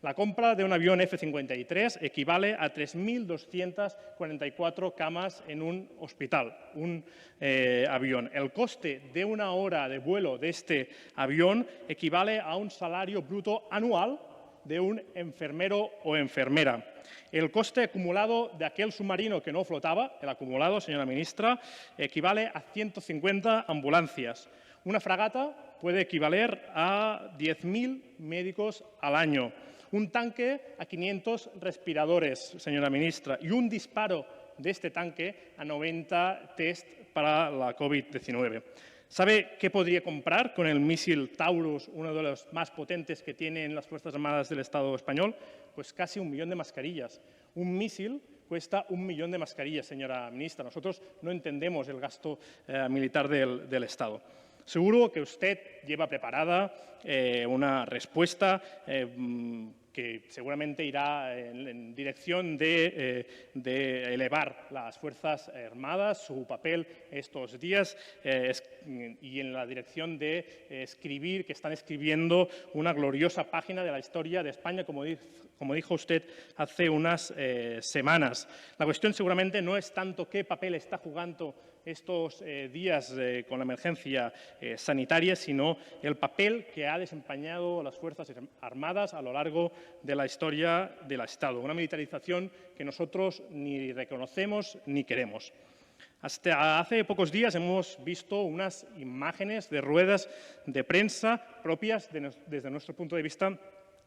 La compra de un avión F-53 equivale a 3.244 camas en un hospital, un avión. El coste de una hora de vuelo de este avión equivale a un salario bruto anual de un enfermero o enfermera. El coste acumulado de aquel submarino que no flotaba, el acumulado, señora ministra, equivale a 150 ambulancias. Una fragata puede equivaler a 10.000 médicos al año. Un tanque a 500 respiradores, señora ministra, y un disparo de este tanque a 90 test para la COVID-19. ¿Sabe qué podría comprar con el misil Taurus, uno de los más potentes que tienen las Fuerzas Armadas del Estado español? Pues casi 1 millón de mascarillas. Un misil cuesta 1 millón de mascarillas, señora ministra. Nosotros no entendemos el gasto militar del Estado. Seguro que usted lleva preparada una respuesta que seguramente irá en dirección de elevar las Fuerzas Armadas, su papel estos días, y en la dirección de escribir, que están escribiendo una gloriosa página de la historia de España, como dijo usted hace unas semanas. La cuestión seguramente no es tanto qué papel está jugando estos días con la emergencia sanitaria, sino el papel que ha desempeñado las Fuerzas Armadas a lo largo de la historia del Estado. Una militarización que nosotros ni reconocemos ni queremos. Hasta hace pocos días hemos visto unas imágenes de ruedas de prensa propias, desde nuestro punto de vista,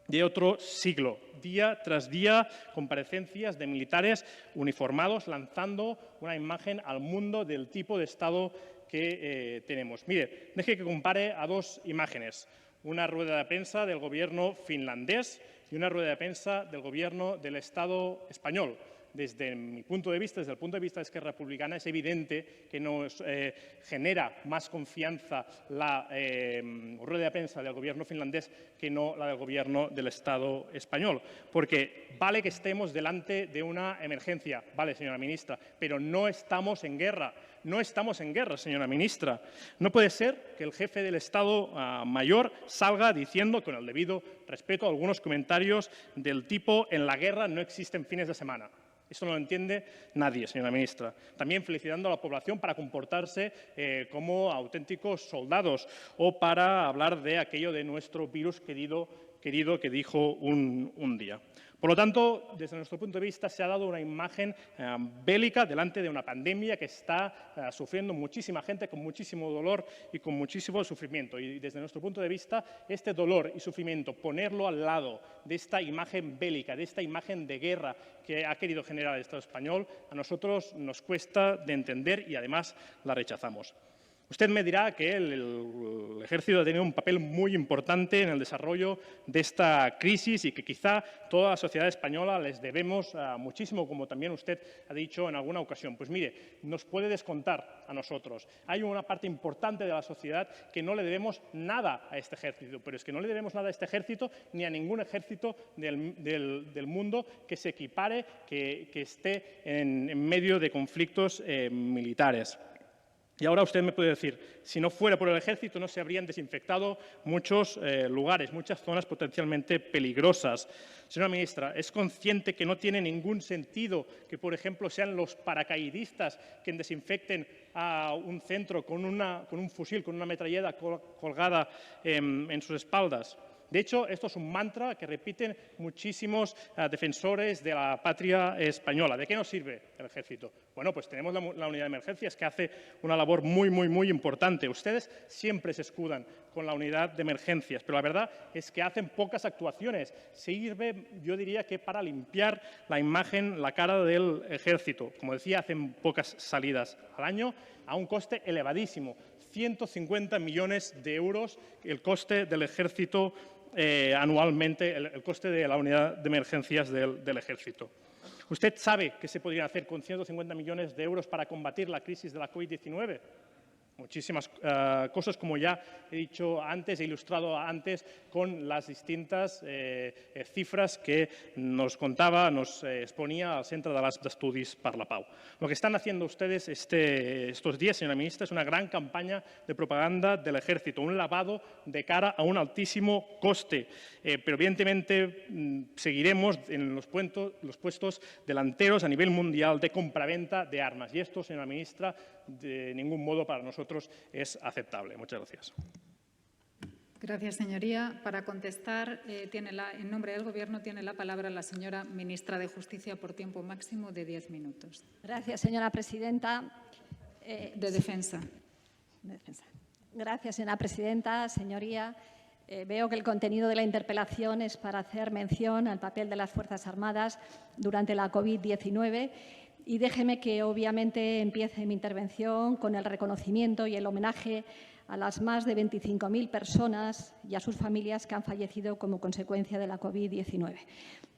de otro siglo. Día tras día, comparecencias de militares uniformados lanzando una imagen al mundo del tipo de Estado que tenemos. Mire, deje que compare a dos imágenes. Una rueda de prensa del Gobierno finlandés y una rueda de prensa del Gobierno del Estado español. Desde mi punto de vista, desde el punto de vista de Esquerra Republicana, es evidente que nos genera más confianza la rueda de prensa del Gobierno finlandés que no la del Gobierno del Estado español. Porque vale que estemos delante de una emergencia, vale, señora ministra, pero no estamos en guerra. No estamos en guerra, señora ministra. No puede ser que el jefe del Estado Mayor salga diciendo, con el debido respeto, algunos comentarios del tipo «en la guerra no existen fines de semana». Esto no lo entiende nadie, señora ministra. También felicitando a la población para comportarse como auténticos soldados o para hablar de aquello de nuestro virus querido que dijo un día. Por lo tanto, desde nuestro punto de vista, se ha dado una imagen bélica delante de una pandemia que está sufriendo muchísima gente con muchísimo dolor y con muchísimo sufrimiento. Y desde nuestro punto de vista, este dolor y sufrimiento, ponerlo al lado de esta imagen bélica, de esta imagen de guerra que ha querido generar el Estado español, a nosotros nos cuesta de entender y, además, la rechazamos. Usted me dirá que el Ejército ha tenido un papel muy importante en el desarrollo de esta crisis y que quizá toda la sociedad española les debemos muchísimo, como también usted ha dicho en alguna ocasión. Pues mire, nos puede descontar a nosotros. Hay una parte importante de la sociedad que no le debemos nada a este Ejército, pero es que no le debemos nada a este Ejército ni a ningún ejército del mundo que se equipare, que esté en medio de conflictos militares. Y ahora usted me puede decir, si no fuera por el Ejército no se habrían desinfectado muchos lugares, muchas zonas potencialmente peligrosas. Señora ministra, ¿es consciente que no tiene ningún sentido que, por ejemplo, sean los paracaidistas quienes desinfecten a un centro con un fusil, con una metralleta colgada en sus espaldas? De hecho, esto es un mantra que repiten muchísimos defensores de la patria española. ¿De qué nos sirve el Ejército? Bueno, pues tenemos la unidad de emergencias que hace una labor muy importante. Ustedes siempre se escudan con la unidad de emergencias, pero la verdad es que hacen pocas actuaciones. Sirve, yo diría que para limpiar la imagen, la cara del Ejército. Como decía, hacen pocas salidas al año a un coste elevadísimo. 150 millones de euros el coste del Ejército anualmente, el coste de la unidad de emergencias del Ejército. ¿Usted sabe qué se podría hacer con 150 millones de euros para combatir la crisis de la COVID-19? muchísimas cosas, como ya he dicho antes, he ilustrado antes con las distintas cifras que nos contaba, nos exponía al Centre d'Estudis per la Pau. Lo que están haciendo ustedes estos días, señora ministra, es una gran campaña de propaganda del ejército, un lavado de cara a un altísimo coste. Pero evidentemente seguiremos en los puestos delanteros a nivel mundial de compraventa de armas. Y esto, señora ministra, de ningún modo para nosotros es aceptable. Muchas gracias. Gracias, señoría. Para contestar, en nombre del Gobierno, tiene la palabra la señora ministra de Justicia por tiempo máximo de 10 minutos. Gracias, señora presidenta. De Defensa. Gracias, señora presidenta. Señoría, veo que el contenido de la interpelación es para hacer mención al papel de las Fuerzas Armadas durante la COVID-19. Y déjeme que, obviamente, empiece mi intervención con el reconocimiento y el homenaje a las más de 25.000 personas y a sus familias que han fallecido como consecuencia de la COVID-19.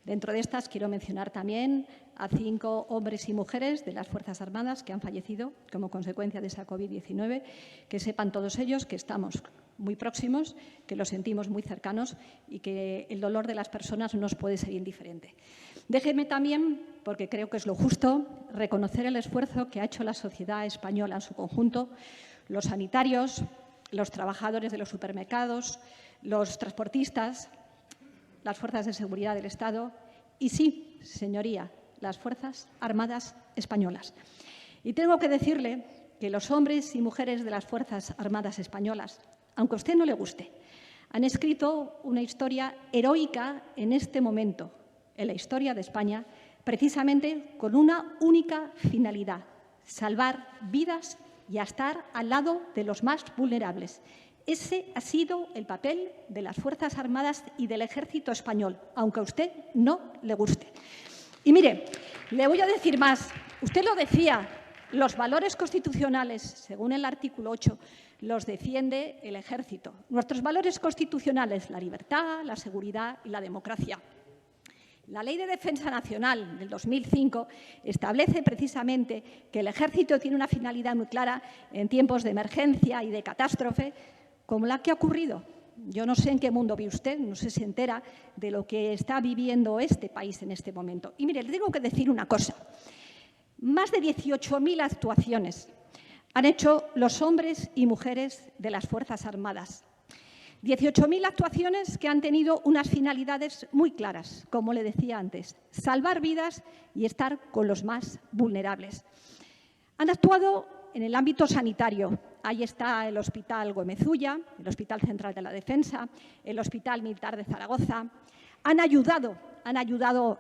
Dentro de estas, quiero mencionar también a 5 hombres y mujeres de las Fuerzas Armadas que han fallecido como consecuencia de esa COVID-19. Que sepan todos ellos que estamos muy próximos, que lo sentimos muy cercanos y que el dolor de las personas no nos puede ser indiferente. Déjeme también, porque creo que es lo justo, reconocer el esfuerzo que ha hecho la sociedad española en su conjunto, los sanitarios, los trabajadores de los supermercados, los transportistas, las fuerzas de seguridad del Estado y, sí, señoría, las Fuerzas Armadas españolas. Y tengo que decirle que los hombres y mujeres de las Fuerzas Armadas españolas, aunque a usted no le guste, han escrito una historia heroica en este momento, en la historia de España, precisamente con una única finalidad: salvar vidas y a estar al lado de los más vulnerables. Ese ha sido el papel de las Fuerzas Armadas y del Ejército español, aunque a usted no le guste. Y mire, le voy a decir más. Usted lo decía, los valores constitucionales, según el artículo 8, los defiende el Ejército. Nuestros valores constitucionales, la libertad, la seguridad y la democracia. La Ley de Defensa Nacional del 2005 establece precisamente que el Ejército tiene una finalidad muy clara en tiempos de emergencia y de catástrofe, como la que ha ocurrido. Yo no sé en qué mundo vive usted, no sé si se entera de lo que está viviendo este país en este momento. Y mire, le tengo que decir una cosa. Más de 18.000 actuaciones han hecho los hombres y mujeres de las Fuerzas Armadas. 18.000 actuaciones que han tenido unas finalidades muy claras, como le decía antes: salvar vidas y estar con los más vulnerables. Han actuado en el ámbito sanitario. Ahí está el Hospital Gómez Ulla, el Hospital Central de la Defensa, el Hospital Militar de Zaragoza. Han ayudado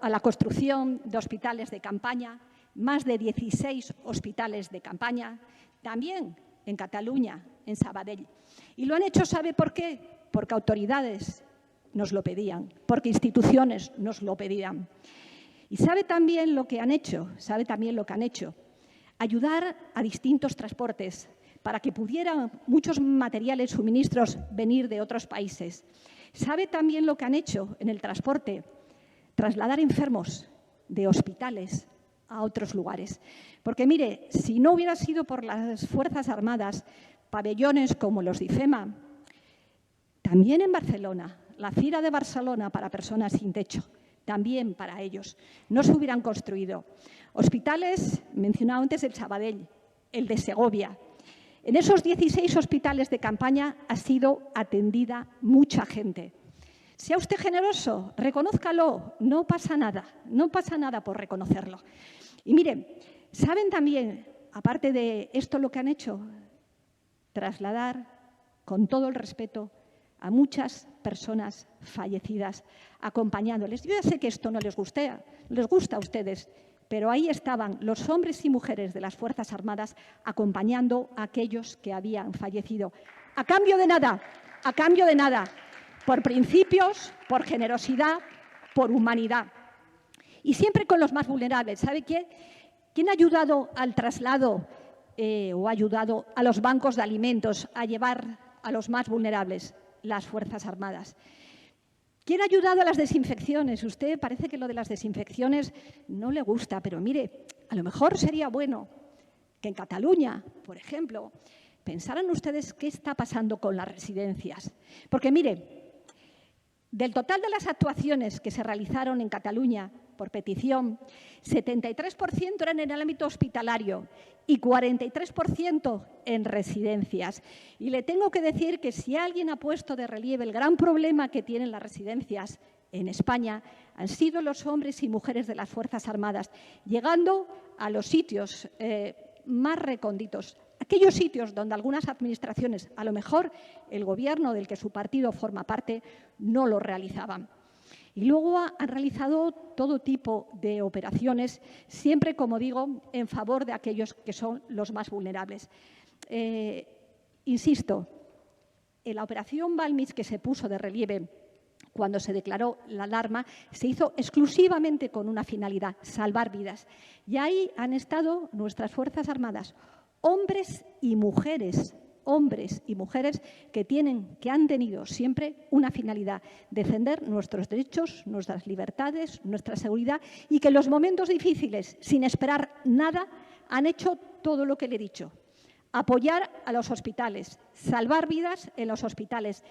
a la construcción de hospitales de campaña, más de 16 hospitales de campaña, también en Cataluña, en Sabadell. Y lo han hecho, ¿sabe por qué? Porque autoridades nos lo pedían, porque instituciones nos lo pedían. Y sabe también lo que han hecho, ayudar a distintos transportes para que pudieran muchos materiales, suministros, venir de otros países. Sabe también lo que han hecho en el transporte: trasladar enfermos de hospitales a otros lugares. Porque, mire, si no hubiera sido por las Fuerzas Armadas, pabellones como los de IFEMA, también en Barcelona, la Fira de Barcelona para personas sin techo, también para ellos, no se hubieran construido. Hospitales, mencionado antes el Sabadell, el de Segovia. En esos 16 hospitales de campaña ha sido atendida mucha gente. Sea usted generoso, reconózcalo, no pasa nada por reconocerlo. Y miren, ¿saben también, aparte de esto, lo que han hecho? Trasladar, con todo el respeto, a muchas personas fallecidas, acompañándoles. Yo ya sé que esto no les gusta a ustedes, pero ahí estaban los hombres y mujeres de las Fuerzas Armadas acompañando a aquellos que habían fallecido. A cambio de nada, por principios, por generosidad, por humanidad. Y siempre con los más vulnerables. ¿Sabe qué? ¿Quién ha ayudado al traslado o ha ayudado a los bancos de alimentos a llevar a los más vulnerables? Las Fuerzas Armadas. ¿Quién ha ayudado a las desinfecciones? Usted parece que lo de las desinfecciones no le gusta, pero mire, a lo mejor sería bueno que en Cataluña, por ejemplo, pensaran ustedes qué está pasando con las residencias. Porque, mire, del total de las actuaciones que se realizaron en Cataluña por petición, 73% eran en el ámbito hospitalario y 43% en residencias. Y le tengo que decir que si alguien ha puesto de relieve el gran problema que tienen las residencias en España, han sido los hombres y mujeres de las Fuerzas Armadas, llegando a los sitios más recónditos, aquellos sitios donde algunas administraciones, a lo mejor el Gobierno del que su partido forma parte, no lo realizaban. Y luego han realizado todo tipo de operaciones, siempre, como digo, en favor de aquellos que son los más vulnerables. Insisto, en la operación Balmis que se puso de relieve cuando se declaró la alarma, se hizo exclusivamente con una finalidad, salvar vidas. Y ahí han estado nuestras Fuerzas Armadas, hombres y mujeres que han tenido siempre una finalidad, defender nuestros derechos, nuestras libertades, nuestra seguridad, y que en los momentos difíciles, sin esperar nada, han hecho todo lo que le he dicho. Apoyar a los hospitales, salvar vidas en los hospitales,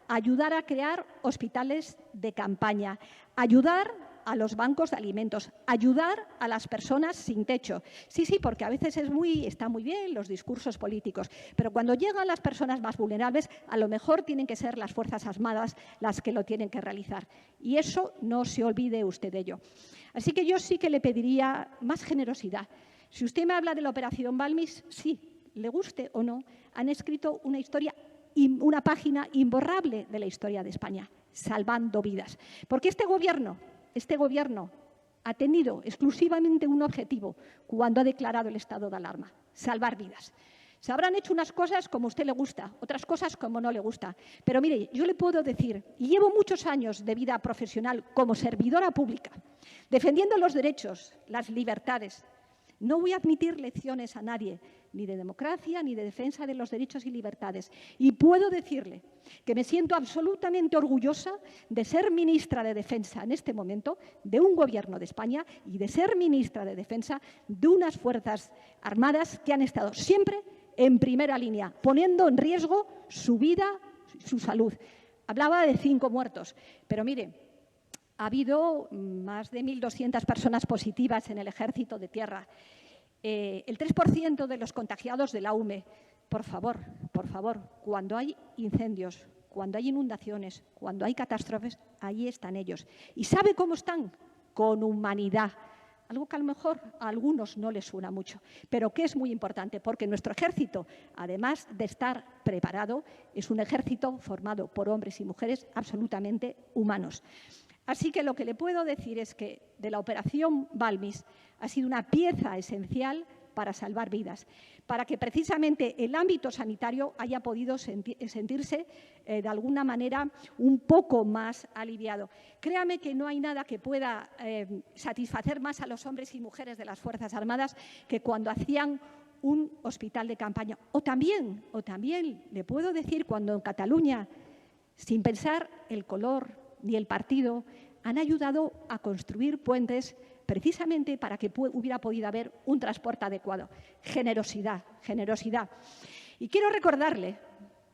ayudar a crear hospitales de campaña, ayudar a los bancos de alimentos, ayudar a las personas sin techo. Sí, porque a veces está muy bien los discursos políticos, pero cuando llegan las personas más vulnerables, a lo mejor tienen que ser las Fuerzas Armadas las que lo tienen que realizar. Y eso no se olvide usted de ello. Así que yo sí que le pediría más generosidad. Si usted me habla de la operación Balmis, sí, le guste o no, han escrito una página imborrable de la historia de España, salvando vidas. Porque este Gobierno ha tenido exclusivamente un objetivo cuando ha declarado el estado de alarma: salvar vidas. Se habrán hecho unas cosas como a usted le gusta, otras cosas como no le gusta. Pero mire, yo le puedo decir, y llevo muchos años de vida profesional como servidora pública, defendiendo los derechos, las libertades. No voy a admitir lecciones a nadie, ni de democracia, ni de defensa de los derechos y libertades. Y puedo decirle que me siento absolutamente orgullosa de ser ministra de Defensa en este momento, de un Gobierno de España, y de ser ministra de Defensa de unas Fuerzas Armadas que han estado siempre en primera línea, poniendo en riesgo su vida, su salud. Hablaba de 5 muertos, pero mire, ha habido más de 1.200 personas positivas en el Ejército de Tierra. El 3% de los contagiados de la UME. Por favor, cuando hay incendios, cuando hay inundaciones, cuando hay catástrofes, ahí están ellos. ¿Y sabe cómo están? Con humanidad. Algo que a lo mejor a algunos no les suena mucho, pero que es muy importante, porque nuestro ejército, además de estar preparado, es un ejército formado por hombres y mujeres absolutamente humanos. Así que lo que le puedo decir es que de la operación Balmis ha sido una pieza esencial para salvar vidas, para que precisamente el ámbito sanitario haya podido sentirse de alguna manera un poco más aliviado. Créame que no hay nada que pueda satisfacer más a los hombres y mujeres de las Fuerzas Armadas que cuando hacían un hospital de campaña. O también le puedo decir cuando en Cataluña, sin pensar el color ni el partido, han ayudado a construir puentes precisamente para que hubiera podido haber un transporte adecuado. Generosidad. Y quiero recordarle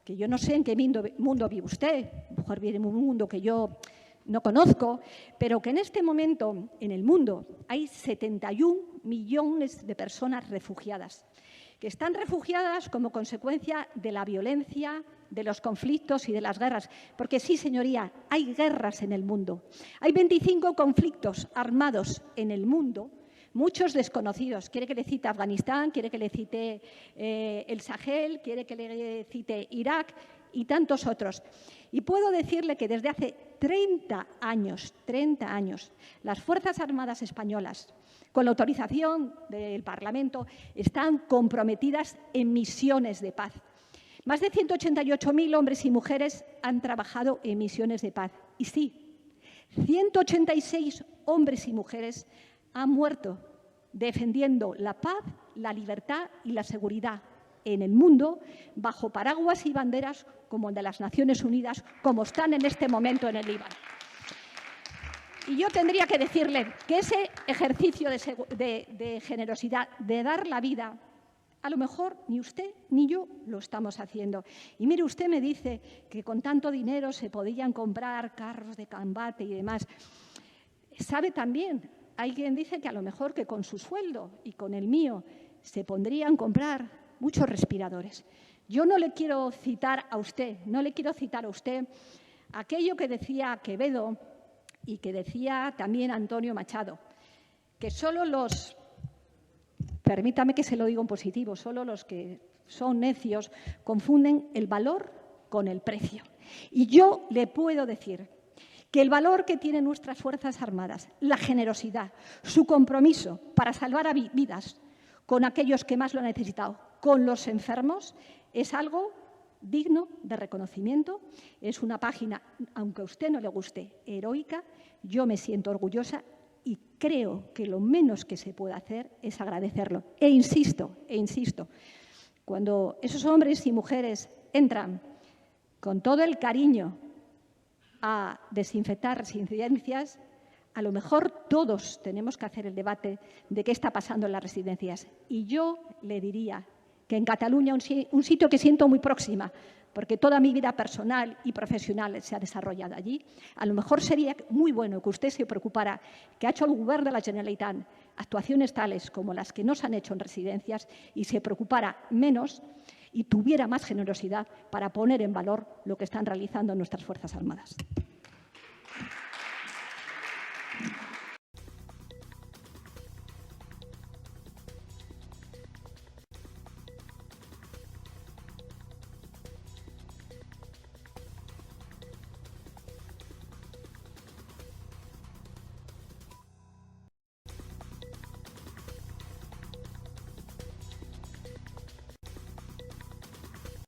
que yo no sé en qué mundo vive usted, a lo mejor vive en un mundo que yo no conozco, pero que en este momento en el mundo hay 71 millones de personas refugiadas, que están refugiadas como consecuencia de la violencia, de los conflictos y de las guerras. Porque sí, señoría, hay guerras en el mundo. Hay 25 conflictos armados en el mundo, muchos desconocidos. Quiere que le cite Afganistán, quiere que le cite el Sahel, quiere que le cite Irak y tantos otros. Y puedo decirle que desde hace 30 años, las Fuerzas Armadas españolas, con la autorización del Parlamento, están comprometidas en misiones de paz. Más de 188.000 hombres y mujeres han trabajado en misiones de paz. Y sí, 186 hombres y mujeres han muerto defendiendo la paz, la libertad y la seguridad en el mundo, bajo paraguas y banderas como el de las Naciones Unidas, como están en este momento en el Líbano. Y yo tendría que decirle que ese ejercicio de generosidad, de dar la vida, A lo mejor ni usted ni yo lo estamos haciendo. Y mire, usted me dice que con tanto dinero se podían comprar carros de combate y demás. Sabe también, hay quien dice que a lo mejor que con su sueldo y con el mío se podrían comprar muchos respiradores. Yo no le quiero citar a usted, aquello que decía Quevedo y que decía también Antonio Machado, que solo los, permítame que se lo diga en positivo, solo los que son necios confunden el valor con el precio. Y yo le puedo decir que el valor que tienen nuestras Fuerzas Armadas, la generosidad, su compromiso para salvar vidas con aquellos que más lo han necesitado, con los enfermos, es algo digno de reconocimiento. Es una página, aunque a usted no le guste, heroica. Yo me siento orgullosa y creo que lo menos que se puede hacer es agradecerlo. E insisto, cuando esos hombres y mujeres entran con todo el cariño a desinfectar residencias, a lo mejor todos tenemos que hacer el debate de qué está pasando en las residencias. Y yo le diría que en Cataluña, un sitio que siento muy próxima, porque toda mi vida personal y profesional se ha desarrollado allí, a lo mejor sería muy bueno que usted se preocupara, que ha hecho el Govern de la Generalitat actuaciones tales como las que no se han hecho en residencias, y se preocupara menos y tuviera más generosidad para poner en valor lo que están realizando nuestras Fuerzas Armadas.